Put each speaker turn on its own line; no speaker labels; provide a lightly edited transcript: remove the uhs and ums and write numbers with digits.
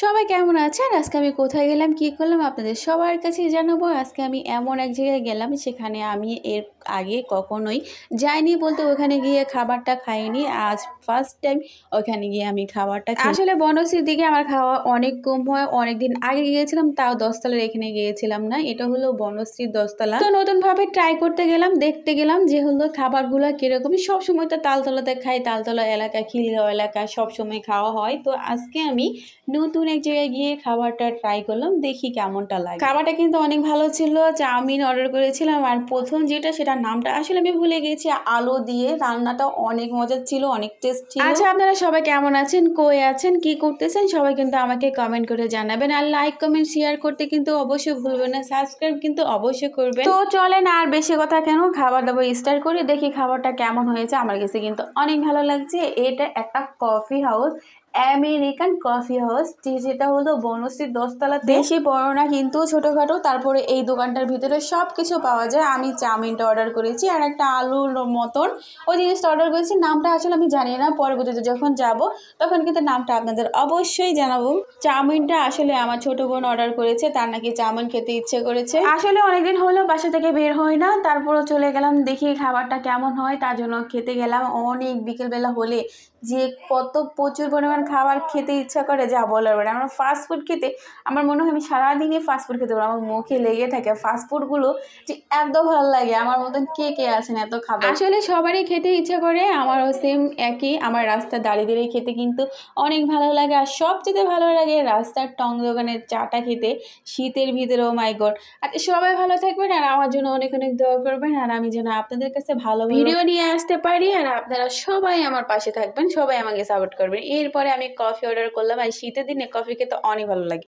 সবাই কেমন আছেন? আজকে আমি কোথায় গেলাম, কি করলাম আপনাদের সবার কাছেই জানাবো। আজকে আমি এমন এক জায়গায় গেলাম সেখানে আমি এর আগে কখনোই যাইনি বলতে ওখানে গিয়ে খাবারটা খাইনি। আজ ফার্স্ট টাইম ওখানে গিয়ে আমি খাবারটা খেলাম। আসলে বনশ্রীর দিকে আমার খাওয়া অনেক কম হয়। অনেকদিন আগে গিয়েছিলাম, তাও ১০ তলার এখানে গিয়েছিলাম না। এটা হলো বনশ্রীর ১০ তলা। তো নতুনভাবে ট্রাই করতে গেলাম, দেখতে গেলাম যে হলো খাবারগুলো কিরকম। সবসময় তো তালতলাতে খাই, তালতলা এলাকা, খিলগাঁও এলাকা সবসময় খাওয়া হয়। তো আজকে আমি নতুন এক জায়গায় গিয়ে খাবারটা ট্রাই করলাম, দেখি কেমনটা লাগে। খাবারটা কিন্তু অনেক ভালো ছিল। চাউমিন অর্ডার করেছিলাম, আর প্রথম যেটা সেটার নামটা আসলে আমি ভুলে গেছি। আলু দিয়ে রান্নাটা অনেক মজার ছিল, অনেক টেস্ট ছিল। আচ্ছা, আপনারা সবাই কেমন আছেন, কই আছেন, কি করতেছেন সবাই কিন্তু আমাকে কমেন্ট করে জানাবেন। আর লাইক কমেন্ট শেয়ার করতে কিন্তু অবশ্যই ভুলবেন না, সাবস্ক্রাইব কিন্তু অবশ্যই করবেন। তো চলেন আর বেশি কথা কেন, খাবার দাবার স্টার্ট করি, দেখি খাবারটা কেমন হয়েছে। আমার কাছে কিন্তু অনেক ভালো লাগছে। এটা একটা coffee house, American coffee house, যেটা হলো বনশ্রীর ১০ তলাতে। বেশি বড় না কিন্তু ছোটখাটো। তারপরে এই দোকানটার ভিতরে সব কিছু পাওয়া যায়। আমি চাউমিনটা অর্ডার করেছি আর একটা আলুর মতন ওই জিনিসটা অর্ডার করেছি। নামটা আসলে আমি জানি না, পরবর্তীতে যখন যাব তখন কিন্তু নামটা আপনাদের অবশ্যই জানাবো। চাউমিনটা আসলে আমার ছোট বোন অর্ডার করেছে, তার নাকি চাউমিন খেতে ইচ্ছে করেছে। আসলে অনেকদিন হলো বাসা থেকে বের হয় না, তারপরে চলে গেলাম দেখি খাবারটা কেমন হয়, তার জন্য খেতে গেলাম। অনেক বিকেলবেলা হলে যে কত প্রচুর পরিমাণ খাবার খেতে ইচ্ছা করে যা বলার বেড়ে। আমার ফাস্টফুড খেতে আমার মনে হয় আমি সারাদিনই ফাস্টফুড খেতে পারবো, আমার মুখে লেগে থাকে ফাস্টফুডগুলো যে এত ভালো লাগে। আমার মতন কে কে আছেন এত খাবার? আসলে সবারই খেতে ইচ্ছা করে, আমারও সেম একই। আমার রাস্তার দাঁড়িয়ে দাঁড়িয়ে খেতে কিন্তু অনেক ভালো লাগে। আর সবচেয়ে ভালো লাগে রাস্তার টং দোকানের চাটা খেতে শীতের ভিতরে। ও মাই গড। আর সবাই ভালো থাকবেন আর আমার জন্য অনেক অনেক দোয়া করবেন, আর আমি যেন আপনাদের কাছে ভালো ভিডিও নিয়ে আসতে পারি, আর আপনারা সবাই আমার পাশে থাকবেন, সবাই আমাকে সাপোর্ট করবেন। এরপরে আমি কফি অর্ডার করলাম, আর শীতের দিনে কফি খেতে অনেক ভালো লাগে।